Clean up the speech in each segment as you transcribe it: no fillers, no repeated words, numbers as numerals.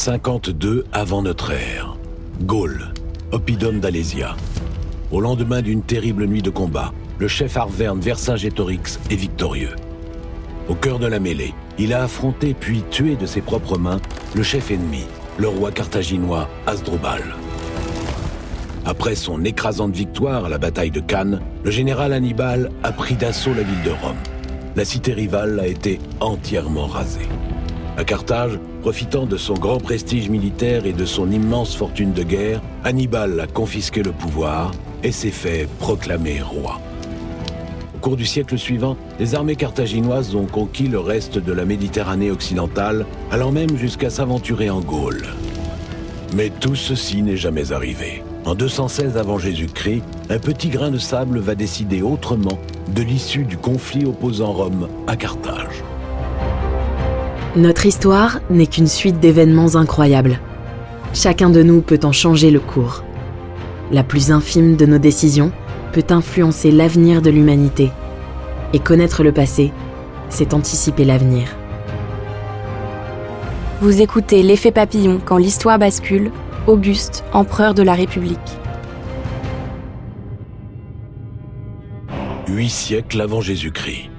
52 avant notre ère. Gaule, Oppidum d'Alésia. Au lendemain d'une terrible nuit de combat, le chef Arverne Vercingétorix est victorieux. Au cœur de la mêlée, il a affronté puis tué de ses propres mains le chef ennemi, le roi carthaginois Hasdrubal. Après son écrasante victoire à la bataille de Cannes, le général Hannibal a pris d'assaut la ville de Rome. La cité rivale a été entièrement rasée. À Carthage, profitant de son grand prestige militaire et de son immense fortune de guerre, Hannibal a confisqué le pouvoir et s'est fait proclamer roi. Au cours du siècle suivant, les armées carthaginoises ont conquis le reste de la Méditerranée occidentale, allant même jusqu'à s'aventurer en Gaule. Mais tout ceci n'est jamais arrivé. En 216 avant Jésus-Christ, un petit grain de sable va décider autrement de l'issue du conflit opposant Rome à Carthage. Notre histoire n'est qu'une suite d'événements incroyables. Chacun de nous peut en changer le cours. La plus infime de nos décisions peut influencer l'avenir de l'humanité. Et connaître le passé, c'est anticiper l'avenir. Vous écoutez L'effet papillon quand l'histoire bascule, Auguste, empereur de la République. 8 siècles avant Jésus-Christ,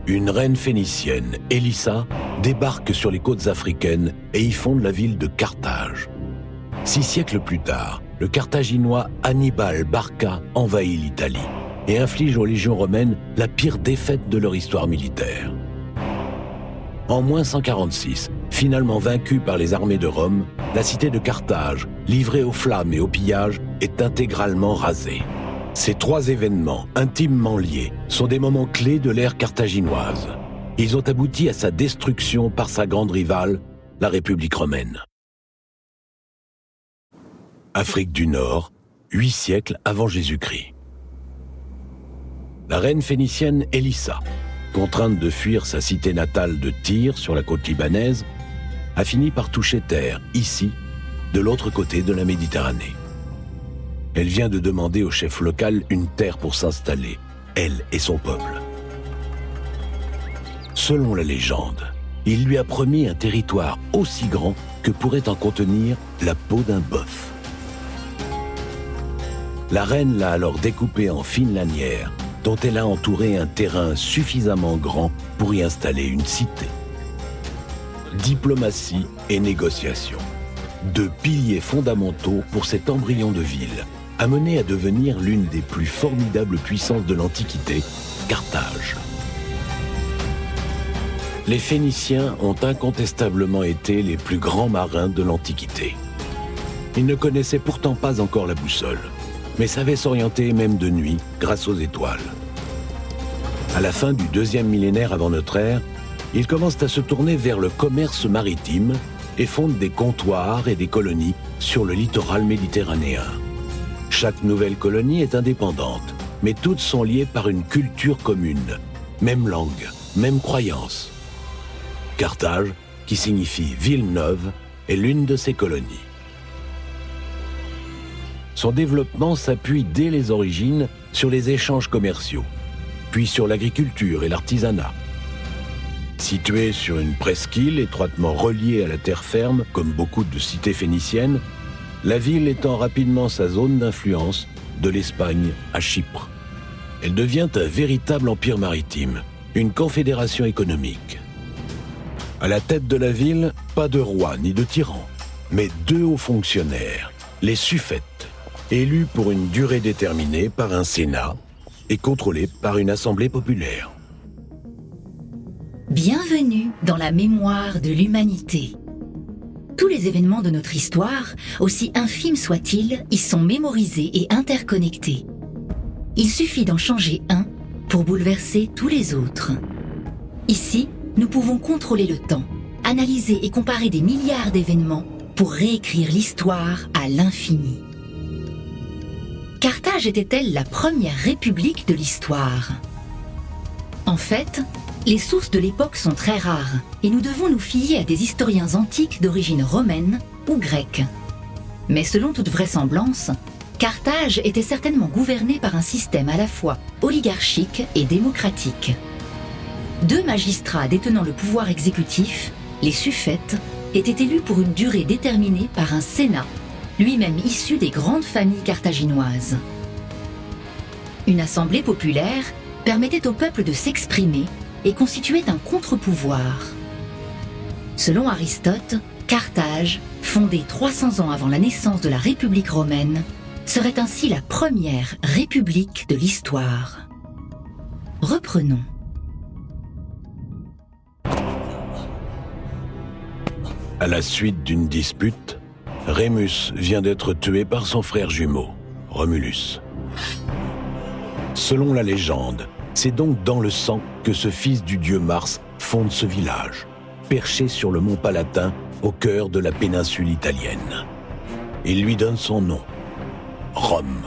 une reine phénicienne, Élissa, débarque sur les côtes africaines et y fonde la ville de Carthage. 6 siècles plus tard, le Carthaginois Hannibal Barca envahit l'Italie et inflige aux légions romaines la pire défaite de leur histoire militaire. En moins 146, finalement vaincue par les armées de Rome, la cité de Carthage, livrée aux flammes et au pillage, est intégralement rasée. Ces 3 événements, intimement liés, sont des moments clés de l'ère carthaginoise. Ils ont abouti à sa destruction par sa grande rivale, la République romaine. Afrique du Nord, 8 siècles avant Jésus-Christ. La reine phénicienne Élissa, contrainte de fuir sa cité natale de Tyr sur la côte libanaise, a fini par toucher terre, ici, de l'autre côté de la Méditerranée. Elle vient de demander au chef local une terre pour s'installer, elle et son peuple. Selon la légende, il lui a promis un territoire aussi grand que pourrait en contenir la peau d'un bœuf. La reine l'a alors découpé en fines lanières, dont elle a entouré un terrain suffisamment grand pour y installer une cité. Diplomatie et négociation, 2 piliers fondamentaux pour cet embryon de ville, amené à devenir l'une des plus formidables puissances de l'Antiquité, Carthage. Les Phéniciens ont incontestablement été les plus grands marins de l'Antiquité. Ils ne connaissaient pourtant pas encore la boussole, mais savaient s'orienter même de nuit grâce aux étoiles. À la fin du 2e millénaire avant notre ère, ils commencent à se tourner vers le commerce maritime et fondent des comptoirs et des colonies sur le littoral méditerranéen. Chaque nouvelle colonie est indépendante, mais toutes sont liées par une culture commune, même langue, même croyance. Carthage, qui signifie « ville neuve », est l'une de ces colonies. Son développement s'appuie dès les origines sur les échanges commerciaux, puis sur l'agriculture et l'artisanat. Située sur une presqu'île étroitement reliée à la terre ferme, comme beaucoup de cités phéniciennes, la ville étend rapidement sa zone d'influence de l'Espagne à Chypre. Elle devient un véritable empire maritime, une confédération économique. À la tête de la ville, pas de roi ni de tyran, mais 2 hauts fonctionnaires, les suffètes, élus pour une durée déterminée par un sénat et contrôlés par une assemblée populaire. Bienvenue dans la mémoire de l'humanité. Tous les événements de notre histoire, aussi infimes soient-ils, y sont mémorisés et interconnectés. Il suffit d'en changer un pour bouleverser tous les autres. Ici, nous pouvons contrôler le temps, analyser et comparer des milliards d'événements pour réécrire l'histoire à l'infini. Carthage était-elle la première république de l'histoire ? En fait, les sources de l'époque sont très rares et nous devons nous fier à des historiens antiques d'origine romaine ou grecque. Mais selon toute vraisemblance, Carthage était certainement gouvernée par un système à la fois oligarchique et démocratique. 2 magistrats détenant le pouvoir exécutif, les suffètes, était élu pour une durée déterminée par un Sénat, lui-même issu des grandes familles carthaginoises. Une assemblée populaire permettait au peuple de s'exprimer et constituait un contre-pouvoir. Selon Aristote, Carthage, fondée 300 ans avant la naissance de la République romaine, serait ainsi la première république de l'histoire. Reprenons. À la suite d'une dispute, Rémus vient d'être tué par son frère jumeau, Romulus. Selon la légende, c'est donc dans le sang que ce fils du dieu Mars fonde ce village, perché sur le mont Palatin, au cœur de la péninsule italienne. Il lui donne son nom, Rome.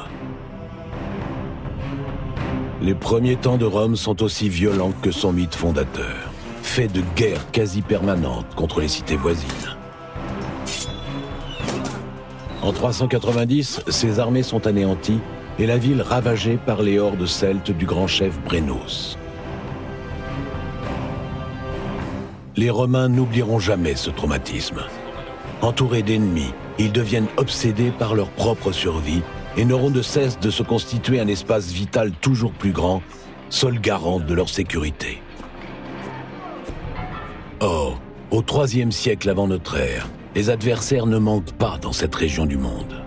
Les premiers temps de Rome sont aussi violents que son mythe fondateur, fait de guerres quasi permanentes contre les cités voisines. En 390, ses armées sont anéanties et la ville ravagée par les hordes celtes du grand chef Brennos. Les Romains n'oublieront jamais ce traumatisme. Entourés d'ennemis, ils deviennent obsédés par leur propre survie et n'auront de cesse de se constituer un espace vital toujours plus grand, seul garant de leur sécurité. Or, au IIIe siècle avant notre ère, les adversaires ne manquent pas dans cette région du monde.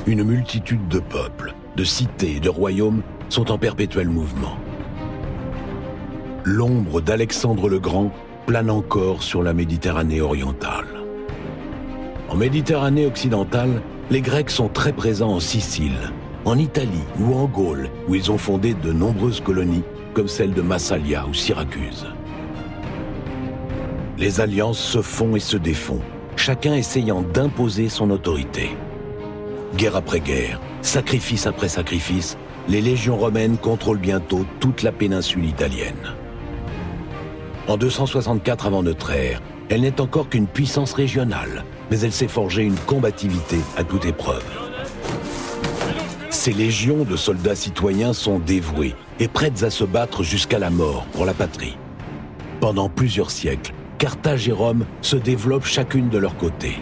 Une multitude de peuples, de cités et de royaumes sont en perpétuel mouvement. L'ombre d'Alexandre le Grand plane encore sur la Méditerranée orientale. En Méditerranée occidentale, les Grecs sont très présents en Sicile, en Italie ou en Gaule, où ils ont fondé de nombreuses colonies, comme celle de Massalia ou Syracuse. Les alliances se font et se défont, chacun essayant d'imposer son autorité. Guerre après guerre, sacrifice après sacrifice, les légions romaines contrôlent bientôt toute la péninsule italienne. En 264 avant notre ère, elle n'est encore qu'une puissance régionale, mais elle s'est forgée une combativité à toute épreuve. Ces légions de soldats citoyens sont dévoués et prêtes à se battre jusqu'à la mort pour la patrie. Pendant plusieurs siècles, Carthage et Rome se développent chacune de leur côté.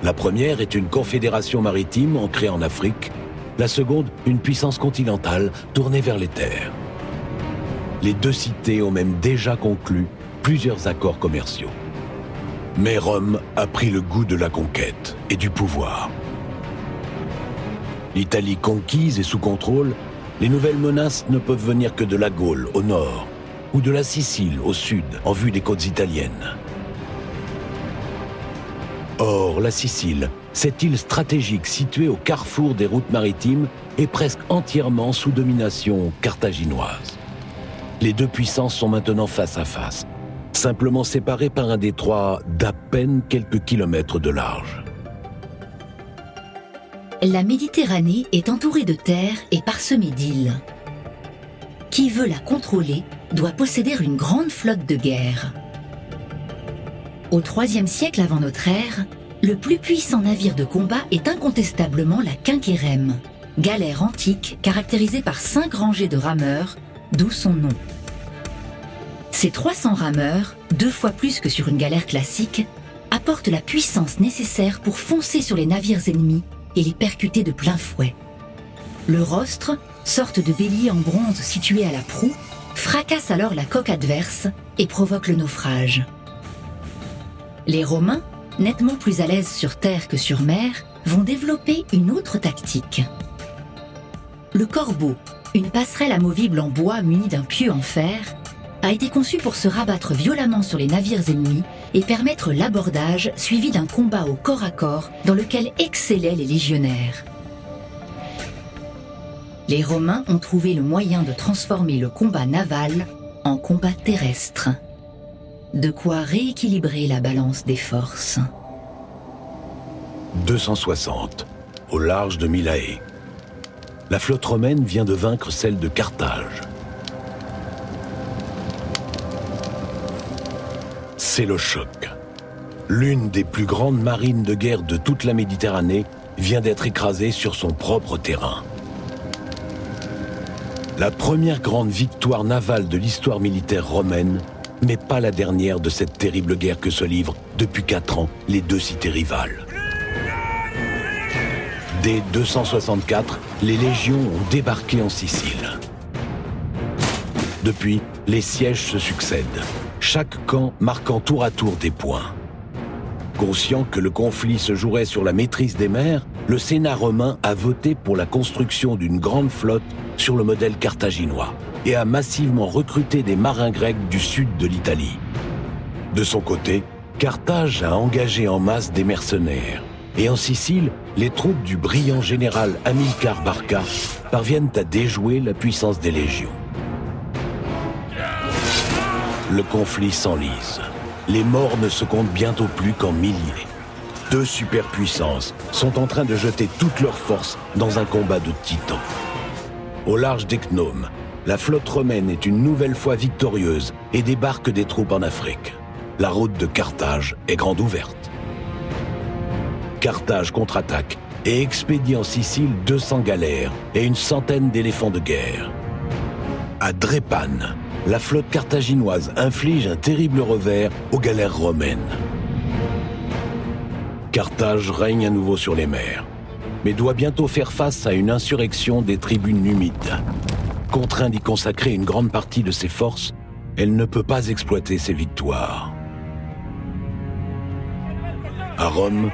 La première est une confédération maritime ancrée en Afrique, la seconde une puissance continentale tournée vers les terres. Les deux cités ont même déjà conclu plusieurs accords commerciaux. Mais Rome a pris le goût de la conquête et du pouvoir. L'Italie conquise et sous contrôle, les nouvelles menaces ne peuvent venir que de la Gaule au nord ou de la Sicile au sud en vue des côtes italiennes. Or, la Sicile, cette île stratégique située au carrefour des routes maritimes, est presque entièrement sous domination carthaginoise. Les deux puissances sont maintenant face à face, simplement séparées par un détroit d'à peine quelques kilomètres de large. La Méditerranée est entourée de terres et parsemée d'îles. Qui veut la contrôler doit posséder une grande flotte de guerre. Au IIIe siècle avant notre ère, le plus puissant navire de combat est incontestablement la Quinquérème, galère antique caractérisée par 5 rangées de rameurs, d'où son nom. Ces 300 rameurs, 2 fois plus que sur une galère classique, apportent la puissance nécessaire pour foncer sur les navires ennemis et les percuter de plein fouet. Le rostre, sorte de bélier en bronze situé à la proue, fracasse alors la coque adverse et provoque le naufrage. Les Romains, nettement plus à l'aise sur terre que sur mer, vont développer une autre tactique. Le corbeau, une passerelle amovible en bois munie d'un pieu en fer, a été conçu pour se rabattre violemment sur les navires ennemis et permettre l'abordage suivi d'un combat au corps à corps dans lequel excellaient les légionnaires. Les Romains ont trouvé le moyen de transformer le combat naval en combat terrestre. De quoi rééquilibrer la balance des forces. 260, au large de Mylae. La flotte romaine vient de vaincre celle de Carthage. C'est le choc. L'une des plus grandes marines de guerre de toute la Méditerranée vient d'être écrasée sur son propre terrain. La première grande victoire navale de l'histoire militaire romaine, mais pas la dernière de cette terrible guerre que se livrent depuis 4 ans, les deux cités rivales. Dès 264, les légions ont débarqué en Sicile. Depuis, les sièges se succèdent, chaque camp marquant tour à tour des points. Conscient que le conflit se jouerait sur la maîtrise des mers, le Sénat romain a voté pour la construction d'une grande flotte sur le modèle carthaginois et a massivement recruté des marins grecs du sud de l'Italie. De son côté, Carthage a engagé en masse des mercenaires. Et en Sicile, les troupes du brillant général Hamilcar Barca parviennent à déjouer la puissance des légions. Le conflit s'enlise. Les morts ne se comptent bientôt plus qu'en milliers. Deux superpuissances sont en train de jeter toutes leurs forces dans un combat de titans. Au large d'Ecnome, la flotte romaine est une nouvelle fois victorieuse et débarque des troupes en Afrique. La route de Carthage est grande ouverte. Carthage contre-attaque et expédie en Sicile 200 galères et une centaine d'éléphants de guerre. À Drépane, la flotte carthaginoise inflige un terrible revers aux galères romaines. Carthage règne à nouveau sur les mers, mais doit bientôt faire face à une insurrection des tribus numides. Contraint d'y consacrer une grande partie de ses forces, elle ne peut pas exploiter ses victoires. À Rome,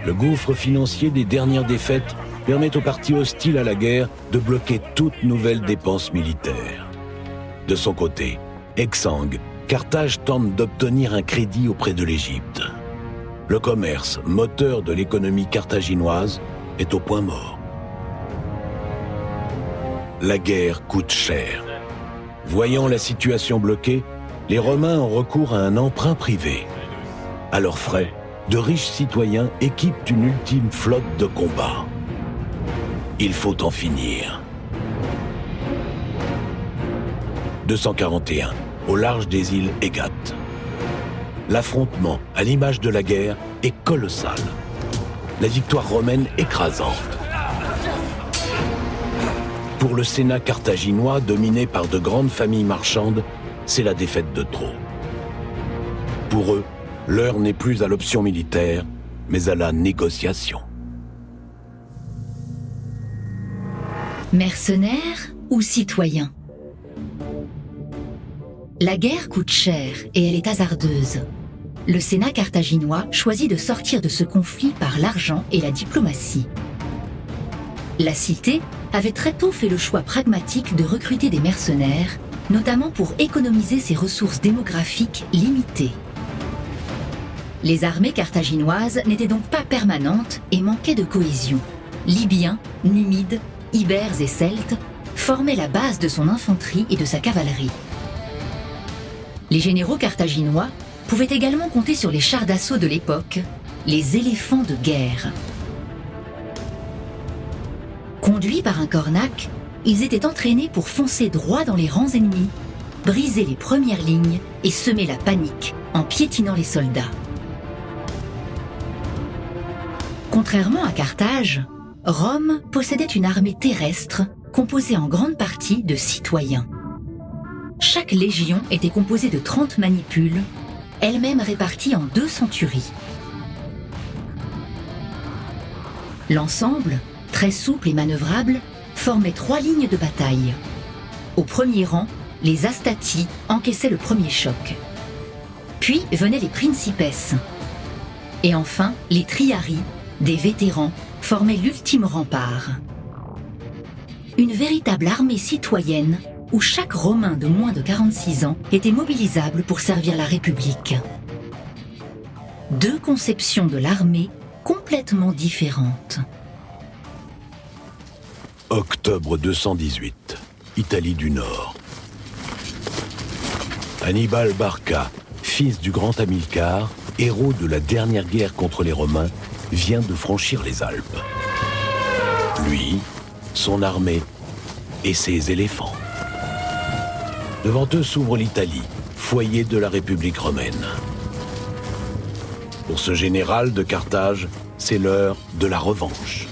le gouffre financier des dernières défaites permet aux partis hostiles à la guerre de bloquer toute nouvelle dépense militaire. De son côté, exsangue, Carthage tente d'obtenir un crédit auprès de l'Égypte. Le commerce, moteur de l'économie carthaginoise, est au point mort. La guerre coûte cher. Voyant la situation bloquée, les Romains ont recours à un emprunt privé. À leurs frais, de riches citoyens équipent une ultime flotte de combat. Il faut en finir. 241, au large des îles Égates. L'affrontement, à l'image de la guerre, est colossal. La victoire romaine écrasante. Pour le Sénat carthaginois, dominé par de grandes familles marchandes, c'est la défaite de trop. Pour eux, l'heure n'est plus à l'option militaire, mais à la négociation. Mercenaires ou citoyens? La guerre coûte cher et elle est hasardeuse. Le Sénat carthaginois choisit de sortir de ce conflit par l'argent et la diplomatie. La cité avait très tôt fait le choix pragmatique de recruter des mercenaires, notamment pour économiser ses ressources démographiques limitées. Les armées carthaginoises n'étaient donc pas permanentes et manquaient de cohésion. Libyens, Numides, Ibères et Celtes formaient la base de son infanterie et de sa cavalerie. Les généraux carthaginois pouvaient également compter sur les chars d'assaut de l'époque, les éléphants de guerre. Conduits par un cornac, ils étaient entraînés pour foncer droit dans les rangs ennemis, briser les premières lignes et semer la panique en piétinant les soldats. Contrairement à Carthage, Rome possédait une armée terrestre composée en grande partie de citoyens. Chaque légion était composée de 30 manipules, elles-mêmes réparties en 2 centuries. L'ensemble, très souple et manœuvrable, formait 3 lignes de bataille. Au premier rang, les Astati encaissaient le premier choc. Puis venaient les Principes. Et enfin, les Triarii, des vétérans, formaient l'ultime rempart. Une véritable armée citoyenne où chaque Romain de moins de 46 ans était mobilisable pour servir la République. 2 conceptions de l'armée complètement différentes. Octobre 218, Italie du Nord. Hannibal Barca, fils du grand Hamilcar, héros de la dernière guerre contre les Romains, vient de franchir les Alpes. Lui, son armée et ses éléphants. Devant eux s'ouvre l'Italie, foyer de la République romaine. Pour ce général de Carthage, c'est l'heure de la revanche.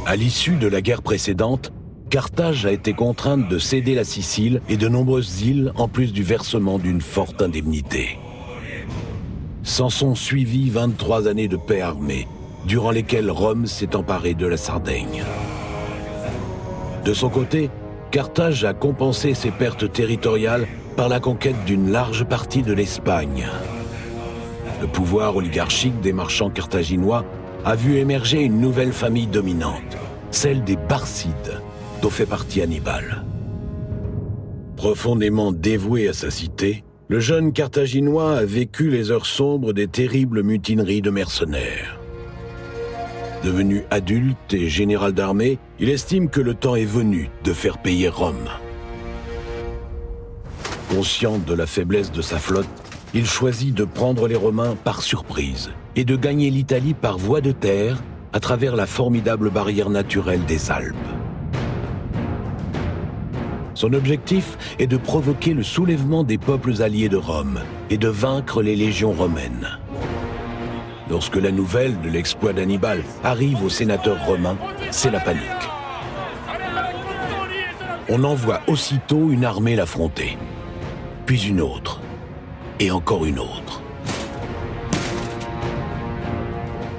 À l'issue de la guerre précédente, Carthage a été contrainte de céder la Sicile et de nombreuses îles en plus du versement d'une forte indemnité. S'en sont suivies 23 années de paix armée, durant lesquelles Rome s'est emparée de la Sardaigne. De son côté, Carthage a compensé ses pertes territoriales par la conquête d'une large partie de l'Espagne. Le pouvoir oligarchique des marchands carthaginois a vu émerger une nouvelle famille dominante, celle des Barcides, dont fait partie Hannibal. Profondément dévoué à sa cité, le jeune Carthaginois a vécu les heures sombres des terribles mutineries de mercenaires. Devenu adulte et général d'armée, il estime que le temps est venu de faire payer Rome. Conscient de la faiblesse de sa flotte, il choisit de prendre les Romains par surprise et de gagner l'Italie par voie de terre à travers la formidable barrière naturelle des Alpes. Son objectif est de provoquer le soulèvement des peuples alliés de Rome et de vaincre les légions romaines. Lorsque la nouvelle de l'exploit d'Hannibal arrive aux sénateurs romains, c'est la panique. On envoie aussitôt une armée l'affronter, puis une autre, et encore une autre.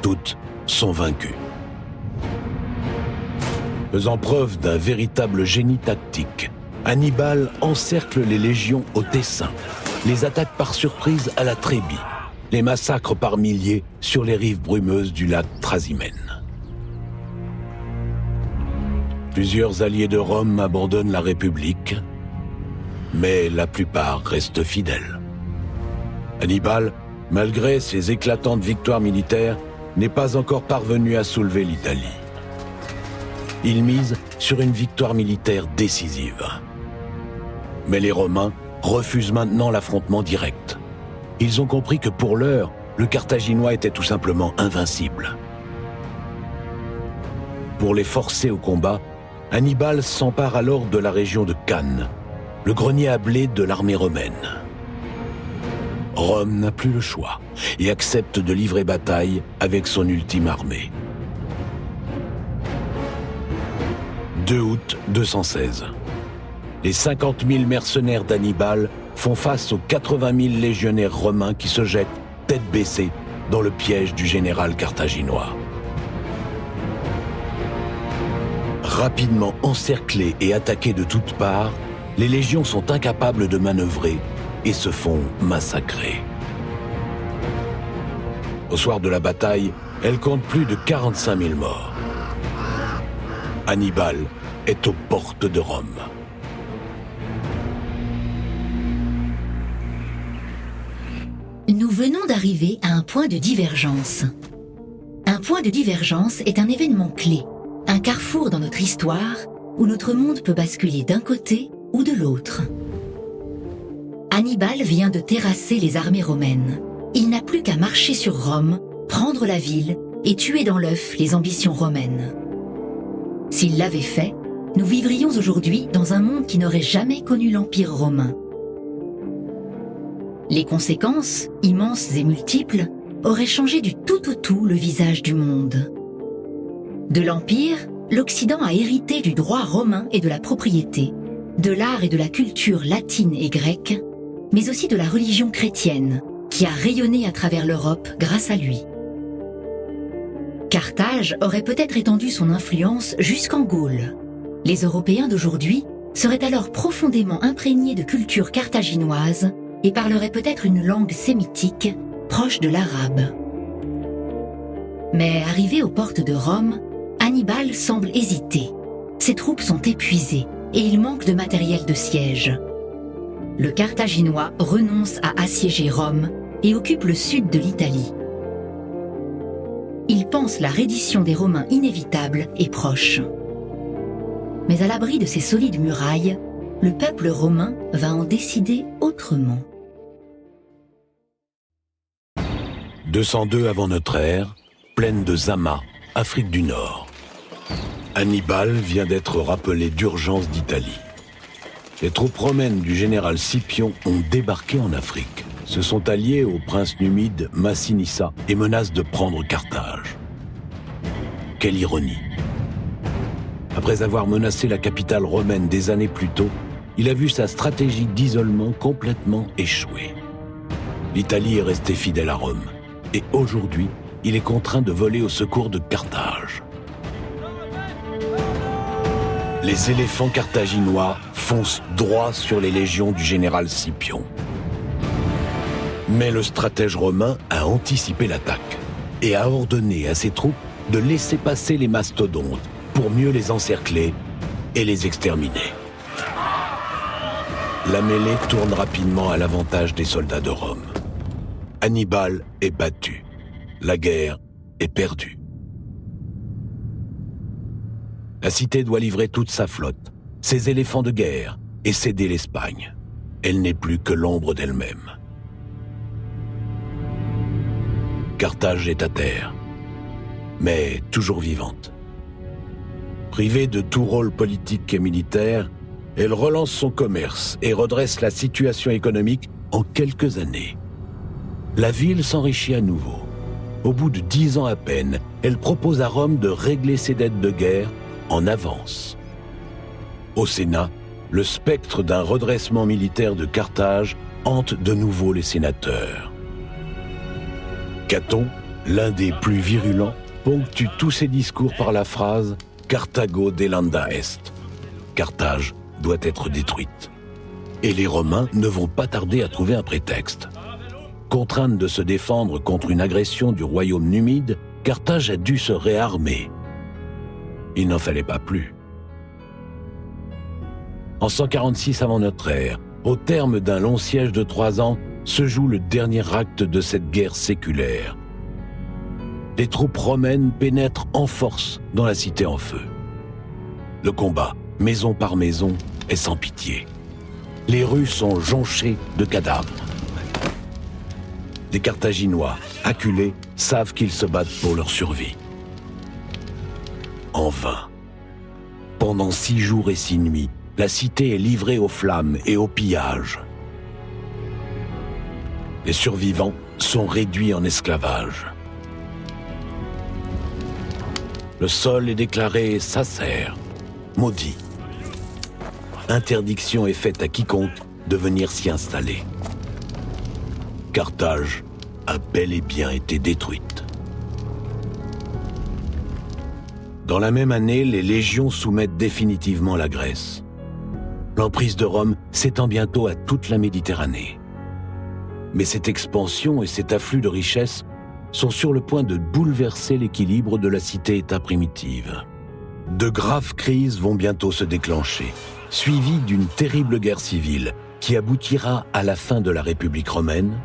Toutes sont vaincues. Faisant preuve d'un véritable génie tactique, Hannibal encercle les légions au Tessin, les attaque par surprise à la Trébie, les massacre par milliers sur les rives brumeuses du lac Trasimène. Plusieurs alliés de Rome abandonnent la République, mais la plupart restent fidèles. Hannibal, malgré ses éclatantes victoires militaires, n'est pas encore parvenu à soulever l'Italie. Il mise sur une victoire militaire décisive. Mais les Romains refusent maintenant l'affrontement direct. Ils ont compris que pour l'heure, le Carthaginois était tout simplement invincible. Pour les forcer au combat, Hannibal s'empare alors de la région de Cannes, le grenier à blé de l'armée romaine. Rome n'a plus le choix et accepte de livrer bataille avec son ultime armée. 2 août 216. Les 50 000 mercenaires d'Hannibal font face aux 80 000 légionnaires romains qui se jettent, tête baissée, dans le piège du général carthaginois. Rapidement encerclés et attaqués de toutes parts, les légions sont incapables de manœuvrer et se font massacrer. Au soir de la bataille, elles comptent plus de 45 000 morts. Hannibal est aux portes de Rome. Nous venons d'arriver à un point de divergence. Un point de divergence est un événement clé, un carrefour dans notre histoire où notre monde peut basculer d'un côté ou de l'autre. Hannibal vient de terrasser les armées romaines. Il n'a plus qu'à marcher sur Rome, prendre la ville et tuer dans l'œuf les ambitions romaines. S'il l'avait fait, nous vivrions aujourd'hui dans un monde qui n'aurait jamais connu l'Empire romain. Les conséquences, immenses et multiples, auraient changé du tout au tout le visage du monde. De l'Empire, l'Occident a hérité du droit romain et de la propriété, de l'art et de la culture latine et grecque, mais aussi de la religion chrétienne, qui a rayonné à travers l'Europe grâce à lui. Carthage aurait peut-être étendu son influence jusqu'en Gaule. Les Européens d'aujourd'hui seraient alors profondément imprégnés de culture carthaginoise et parleraient peut-être une langue sémitique proche de l'arabe. Mais arrivé aux portes de Rome, Hannibal semble hésiter. Ses troupes sont épuisées et il manque de matériel de siège. Le Carthaginois renonce à assiéger Rome et occupe le sud de l'Italie. Il pense la reddition des Romains inévitable et proche. Mais à l'abri de ces solides murailles, le peuple romain va en décider autrement. 202 avant notre ère, plaine de Zama, Afrique du Nord. Hannibal vient d'être rappelé d'urgence d'Italie. Les troupes romaines du général Scipion ont débarqué en Afrique, se sont alliés au prince numide Massinissa et menacent de prendre Carthage. Quelle ironie! Après avoir menacé la capitale romaine des années plus tôt, il a vu sa stratégie d'isolement complètement échouer. L'Italie est restée fidèle à Rome, et aujourd'hui, il est contraint de voler au secours de Carthage. Les éléphants carthaginois foncent droit sur les légions du général Scipion. Mais le stratège romain a anticipé l'attaque et a ordonné à ses troupes de laisser passer les mastodontes pour mieux les encercler et les exterminer. La mêlée tourne rapidement à l'avantage des soldats de Rome. Hannibal est battu. La guerre est perdue. La cité doit livrer toute sa flotte, ses éléphants de guerre, et céder l'Espagne. Elle n'est plus que l'ombre d'elle-même. Carthage est à terre, mais toujours vivante. Privée de tout rôle politique et militaire, elle relance son commerce et redresse la situation économique en quelques années. La ville s'enrichit à nouveau. Au bout de 10 ans à peine, elle propose à Rome de régler ses dettes de guerre en avance. Au Sénat, le spectre d'un redressement militaire de Carthage hante de nouveau les sénateurs. Caton, l'un des plus virulents, ponctue tous ses discours par la phrase « Carthago delenda est ». Carthage doit être détruite. Et les Romains ne vont pas tarder à trouver un prétexte. Contrainte de se défendre contre une agression du royaume numide, Carthage a dû se réarmer. Il n'en fallait pas plus. En 146 avant notre ère, au terme d'un long siège de 3 ans, se joue le dernier acte de cette guerre séculaire. Les troupes romaines pénètrent en force dans la cité en feu. Le combat, maison par maison, est sans pitié. Les rues sont jonchées de cadavres. Les Carthaginois, acculés, savent qu'ils se battent pour leur survie. En vain. Pendant 6 jours et 6 nuits, la cité est livrée aux flammes et au pillage. Les survivants sont réduits en esclavage. Le sol est déclaré sacère, maudit. Interdiction est faite à quiconque de venir s'y installer. Carthage a bel et bien été détruite. Dans la même année, les légions soumettent définitivement la Grèce. L'emprise de Rome s'étend bientôt à toute la Méditerranée. Mais cette expansion et cet afflux de richesses sont sur le point de bouleverser l'équilibre de la cité-État primitive. De graves crises vont bientôt se déclencher, suivies d'une terrible guerre civile qui aboutira à la fin de la République romaine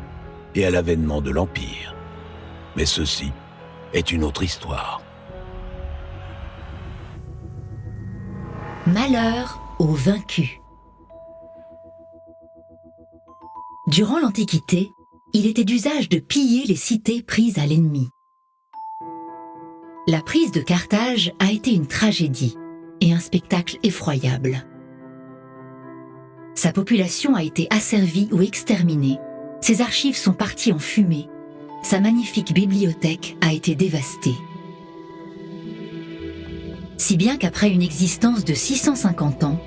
et à l'avènement de l'Empire. Mais ceci est une autre histoire. Malheur aux vaincus. Durant l'Antiquité, il était d'usage de piller les cités prises à l'ennemi. La prise de Carthage a été une tragédie et un spectacle effroyable. Sa population a été asservie ou exterminée, ses archives sont parties en fumée, sa magnifique bibliothèque a été dévastée. Si bien qu'après une existence de 650 ans,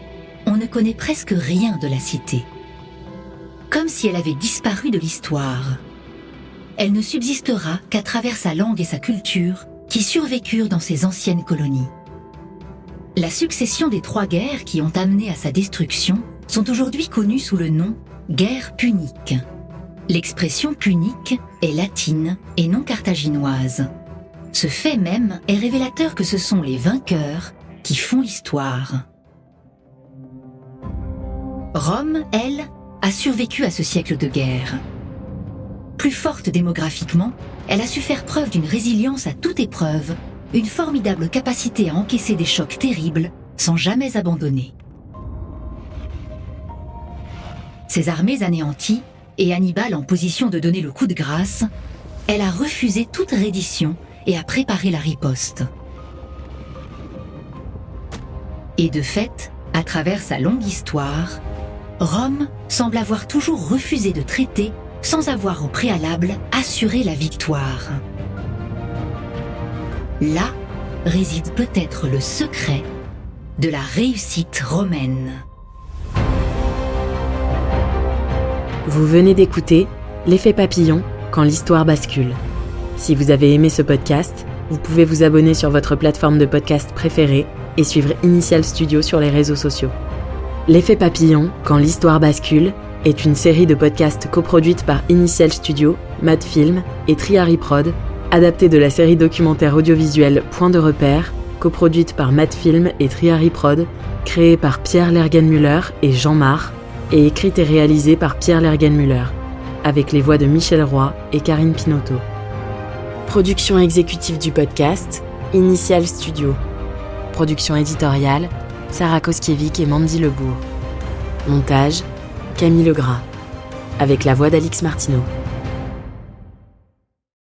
on ne connaît presque rien de la cité. Comme si elle avait disparu de l'histoire. Elle ne subsistera qu'à travers sa langue et sa culture qui survécurent dans ces anciennes colonies. La succession des 3 guerres qui ont amené à sa destruction sont aujourd'hui connues sous le nom « guerre punique ». L'expression punique est latine et non carthaginoise. Ce fait même est révélateur que ce sont les vainqueurs qui font l'histoire. Rome, elle, a survécu à ce siècle de guerre. Plus forte démographiquement, elle a su faire preuve d'une résilience à toute épreuve, une formidable capacité à encaisser des chocs terribles sans jamais abandonner. Ses armées anéanties et Hannibal en position de donner le coup de grâce, elle a refusé toute reddition et a préparé la riposte. Et de fait, à travers sa longue histoire, Rome semble avoir toujours refusé de traiter sans avoir au préalable assuré la victoire. Là réside peut-être le secret de la réussite romaine. Vous venez d'écouter L'effet papillon quand l'histoire bascule. Si vous avez aimé ce podcast, vous pouvez vous abonner sur votre plateforme de podcast préférée et suivre Initial Studio sur les réseaux sociaux. L'effet papillon quand l'histoire bascule est une série de podcasts coproduite par Initial Studio, Madfilm et Triary Prod, adaptée de la série documentaire audiovisuelle Point de repère, coproduite par Madfilm et Triary Prod, créée par Pierre Lergenmüller et Jean Marr, et écrite et réalisée par Pierre Lergenmüller, avec les voix de Michel Roy et Karine Pinotto. Production exécutive du podcast, Initial Studio. Production éditoriale, Sarah Koskiewicz et Mandy Lebourg. Montage, Camille Legras, avec la voix d'Alix Martineau.